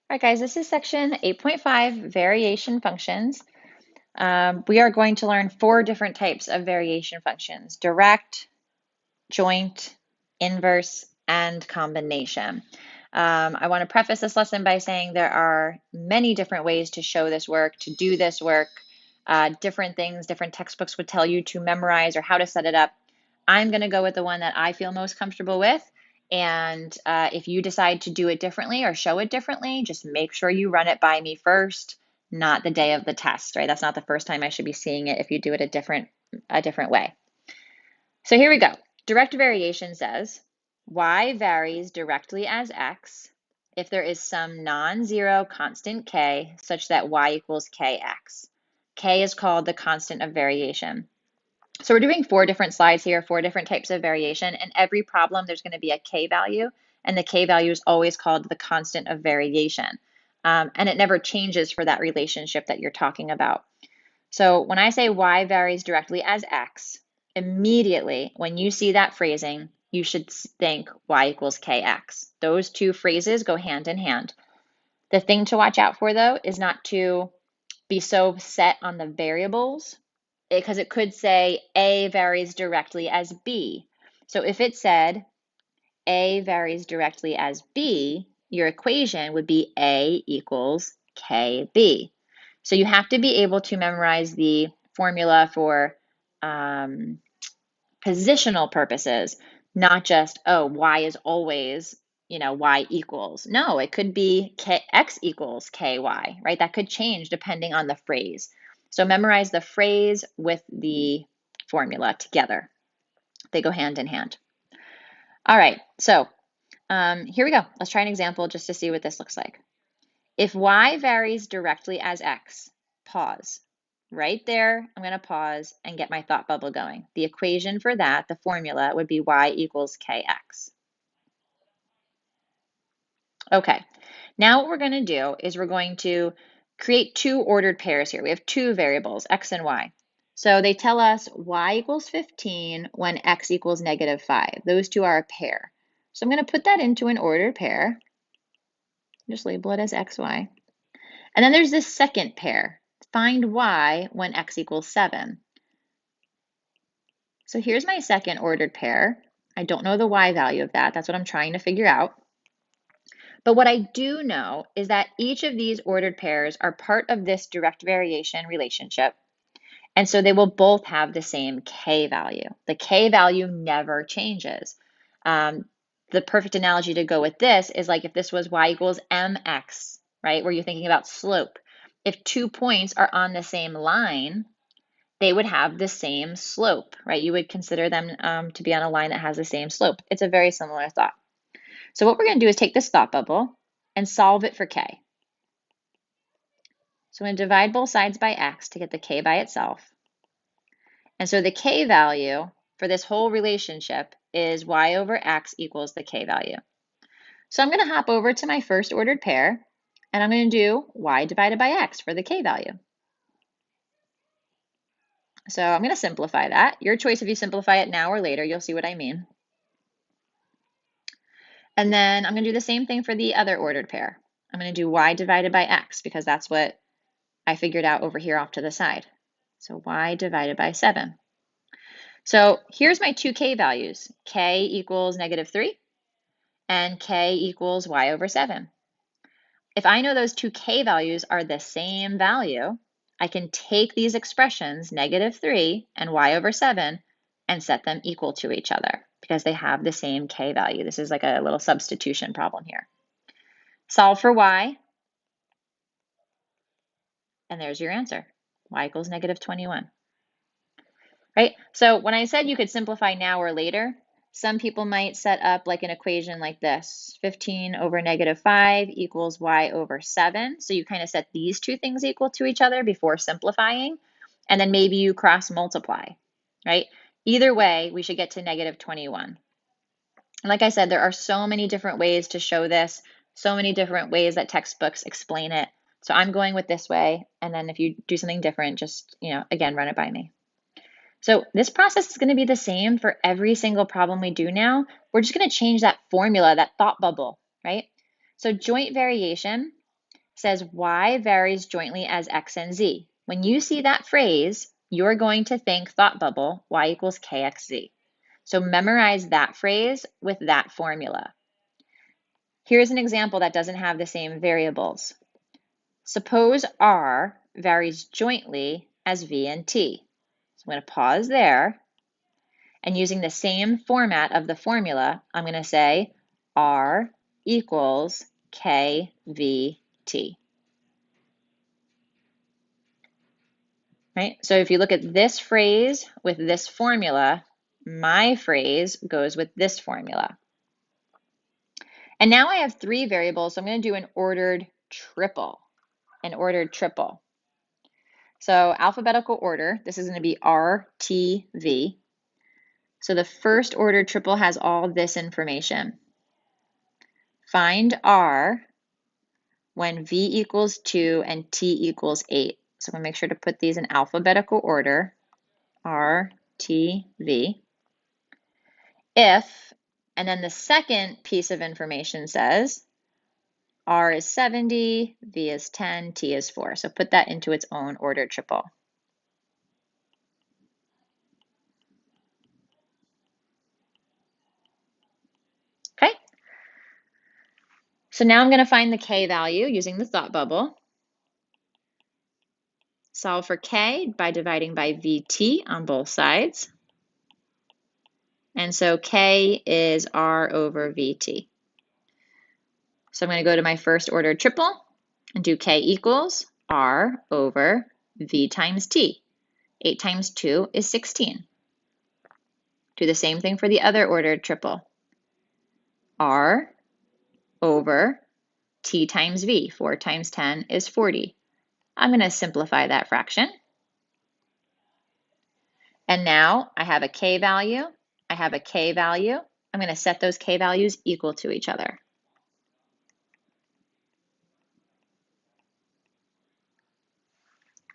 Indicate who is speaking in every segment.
Speaker 1: All right, guys, this is section 8.5, variation functions. We are going to learn 4 different types of variation functions: direct, joint, inverse, and combination. I want to preface this lesson by saying there are many different ways to show this work, to do this work, different things, different textbooks would tell you to memorize or how to set it up. I'm going to go with the one that I feel most comfortable with. And if you decide to do it differently or show it differently, just make sure you run it by me first, not the day of the test, right? That's not the first time I should be seeing it if you do it a different way. So here we go. Direct variation says y varies directly as x if there is some non-zero constant k such that y equals kx. K is called the constant of variation. So we're doing 4 different slides here, 4 different types of variation, and every problem there's going to be a k value, and the k value is always called the constant of variation. And it never changes for that relationship that you're talking about. So when I say y varies directly as x, immediately when you see that phrasing, you should think y equals kx. Those two phrases go hand in hand. The thing to watch out for, though, is not to be so set on the variables, because it could say A varies directly as B. So if it said A varies directly as B, your equation would be A equals KB. So you have to be able to memorize the formula for positional purposes, not just, oh, y is always, y equals. No, it could be x equals ky, right? That could change depending on the phrase. So memorize the phrase with the formula together. They go hand in hand. All right, so here we go. Let's try an example just to see what this looks like. If y varies directly as x, pause. Right there, I'm going to pause and get my thought bubble going. The equation for that, the formula, would be y equals kx. Okay, now what we're going to do is we're going to create 2 ordered pairs here. We have 2 variables, x and y. So they tell us y equals 15 when x equals negative 5. Those 2 are a pair. So I'm going to put that into an ordered pair. Just label it as xy. And then there's this second pair. Find y when x equals 7. So here's my second ordered pair. I don't know the y value of that. That's what I'm trying to figure out. But what I do know is that each of these ordered pairs are part of this direct variation relationship. And so they will both have the same k value. The k value never changes. The perfect analogy to go with this is like if this was y equals mx, right? Where you're thinking about slope. If 2 points are on the same line, they would have the same slope, right? You would consider them to be on a line that has the same slope. It's a very similar thought. So what we're going to do is take this thought bubble and solve it for k. So I'm going to divide both sides by x to get the k by itself. And so the k value for this whole relationship is y over x equals the k value. So I'm going to hop over to my first ordered pair, and I'm going to do y divided by x for the k value. So I'm going to simplify that. Your choice if you simplify it now or later, you'll see what I mean. And then I'm going to do the same thing for the other ordered pair. I'm going to do y divided by x because that's what I figured out over here off to the side. So y divided by 7. So here's my 2 k values. K equals negative 3 and k equals y over 7. If I know those 2 k values are the same value, I can take these expressions, negative 3 and y over 7, and set them equal to each other because they have the same k value. This is like a little substitution problem here. Solve for y, and there's your answer. Y equals negative 21. Right? So when I said you could simplify now or later, some people might set up like an equation like this. 15 over negative 5 equals y over 7. So you kind of set these 2 things equal to each other before simplifying, and then maybe you cross multiply, right? Either way, we should get to negative 21. And like I said, there are so many different ways to show this, so many different ways that textbooks explain it. So I'm going with this way, and then if you do something different, just, again, run it by me. So this process is going to be the same for every single problem we do now. We're just going to change that formula, that thought bubble, right? So joint variation says y varies jointly as x and z. When you see that phrase, you're going to think thought bubble, y equals kxz. So memorize that phrase with that formula. Here's an example that doesn't have the same variables. Suppose r varies jointly as v and t. So I'm going to pause there, and using the same format of the formula, I'm going to say r equals kvt. Right? So if you look at this phrase with this formula, my phrase goes with this formula. And now I have 3 variables, so I'm going to do an ordered triple. So alphabetical order, this is going to be R, T, V. So the first ordered triple has all this information. Find R when V equals 2 and T equals 8. So I'm going to make sure to put these in alphabetical order, R, T, V. If, and then the second piece of information says R is 70, V is 10, T is 4. So put that into its own ordered triple. Okay. So now I'm going to find the K value using the thought bubble. Solve for K by dividing by VT on both sides. And so K is R over VT. So I'm going to go to my first order triple and do K equals R over V times T. 8 times 2 is 16. Do the same thing for the other ordered triple. R over T times V. 4 times 10 is 40. I'm going to simplify that fraction. And now I have a K value. I have a K value. I'm going to set those K values equal to each other.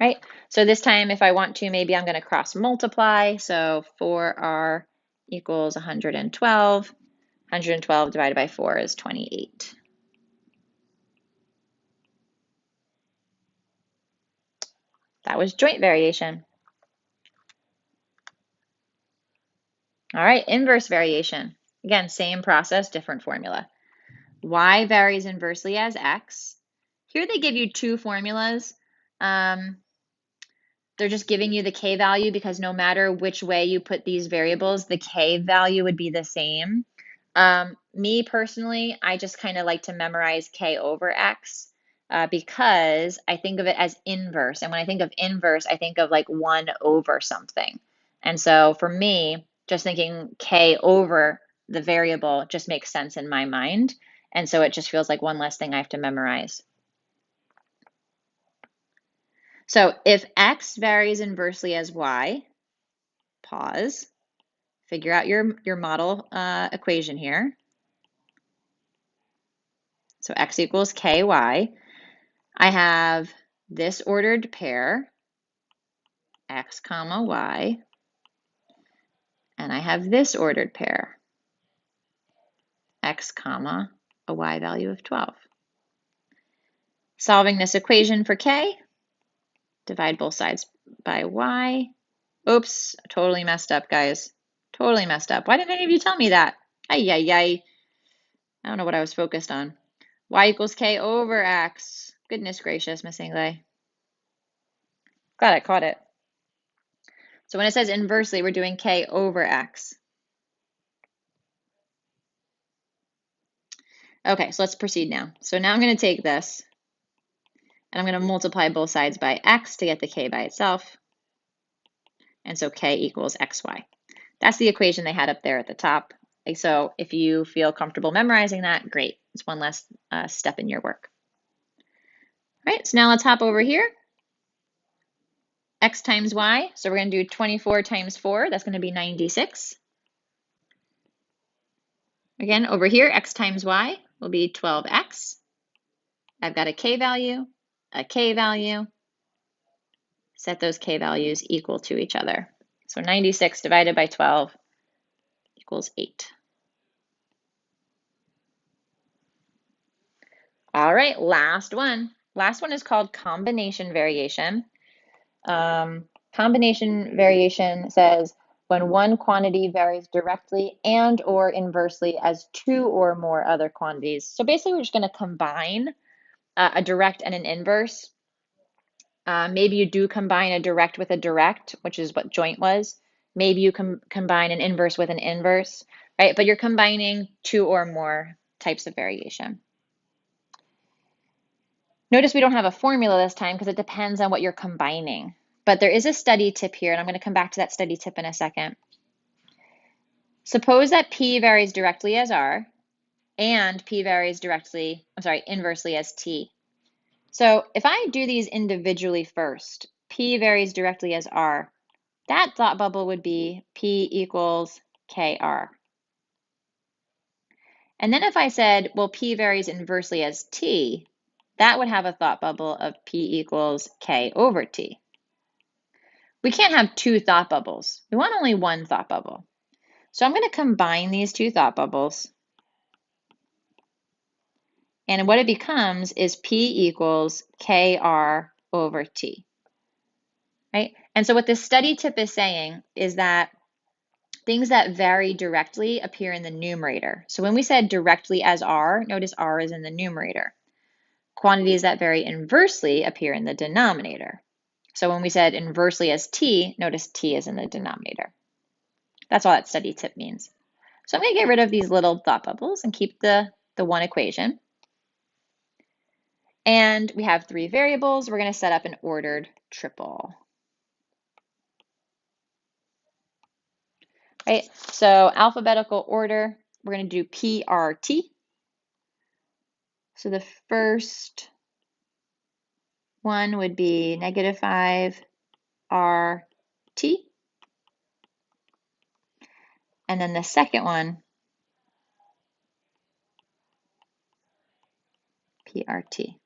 Speaker 1: Right? So this time, if I want to, maybe I'm going to cross multiply. So 4R equals 112. 112 divided by 4 is 28. That was joint variation. All right, inverse variation. Again, same process, different formula. Y varies inversely as X. Here they give you 2 formulas. They're just giving you the K value because no matter which way you put these variables, the K value would be the same. Me personally, I just kind of like to memorize K over X because I think of it as inverse. And when I think of inverse, I think of like 1 over something. And so for me, just thinking K over the variable just makes sense in my mind. And so it just feels like one less thing I have to memorize. So if X varies inversely as Y, pause, figure out your model equation here. So X equals KY. I have this ordered pair, X comma Y, and I have this ordered pair, X comma a Y value of 12. Solving this equation for K, divide both sides by Y. Oops, totally messed up, guys. Totally messed up. Why didn't any of you tell me that? Ay, ay, ay. I don't know what I was focused on. Y equals K over X. Goodness gracious, Miss Ingley. Glad I caught it. So when it says inversely, we're doing K over X. Okay, so let's proceed now. So now I'm going to take this, and I'm going to multiply both sides by X to get the K by itself. And so K equals XY. That's the equation they had up there at the top. So if you feel comfortable memorizing that, great. It's one less step in your work. All right, so now let's hop over here. X times Y, so we're going to do 24 times 4. That's going to be 96. Again, over here, X times Y will be 12X. I've got a K value, a K value. Set those K values equal to each other. So 96 divided by 12 equals 8. All right, last one. last one is called combination variation. Combination variation says when one quantity varies directly and or inversely as two or more other quantities. So basically, we're just going to combine a direct and an inverse. Maybe you do combine a direct with a direct, which is what joint was. Maybe you combine an inverse with an inverse, right? But you're combining two or more types of variation. Notice we don't have a formula this time because it depends on what you're combining. But there is a study tip here, and I'm going to come back to that study tip in a second. Suppose that P varies directly as R and P varies inversely as T. So if I do these individually first, P varies directly as R, that thought bubble would be P equals KR. And then if I said, well, P varies inversely as T, that would have a thought bubble of P equals K over T. We can't have two thought bubbles. We want only one thought bubble. So I'm going to combine these two thought bubbles. And what it becomes is P equals KR over T. Right? And so what this study tip is saying is that things that vary directly appear in the numerator. So when we said directly as R, notice R is in the numerator. Quantities that vary inversely appear in the denominator. So when we said inversely as T, notice T is in the denominator. That's all that study tip means. So I'm going to get rid of these little thought bubbles and keep the one equation. And we have three variables. We're going to set up an ordered triple. Right, so alphabetical order, we're going to do PRT. So the first one would be negative 5 RT. And then the second one, PRT.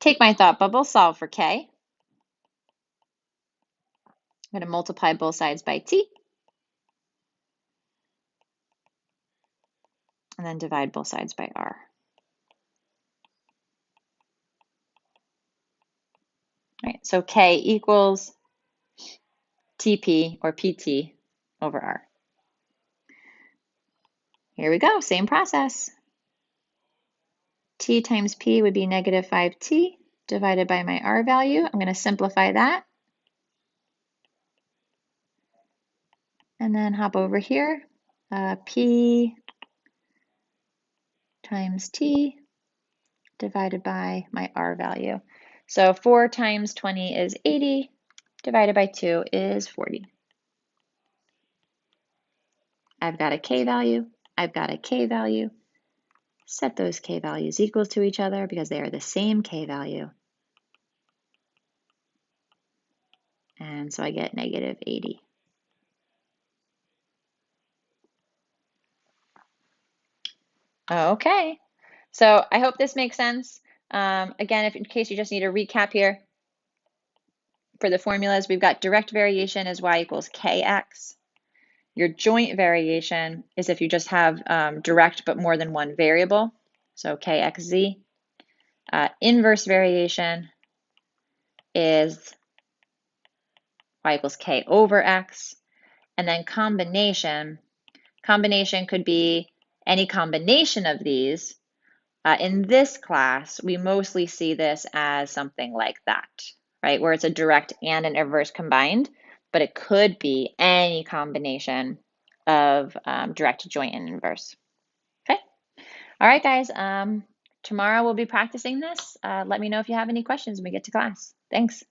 Speaker 1: Take my thought bubble, solve for K. I'm going to multiply both sides by T. And then divide both sides by R. All right, so K equals TP or PT over R. Here we go, same process. T times P would be negative 5T divided by my R value. I'm going to simplify that. And then hop over here, P times T divided by my R value. So 4 times 20 is 80, divided by 2 is 40. I've got a K value, I've got a K value. Set those K values equal to each other because they are the same K value. And so I get negative 80. Okay, so I hope this makes sense. Again, in case you just need a recap here, for the formulas, we've got direct variation is y equals kx. Your joint variation is if you just have direct but more than one variable, so kxz. Inverse variation is y equals k over x. And then combination could be any combination of these. In this class, we mostly see this as something like that, right? Where it's a direct and an inverse combined, but it could be any combination of direct, joint, and inverse. Okay. All right, guys. Tomorrow we'll be practicing this. Let me know if you have any questions when we get to class. Thanks.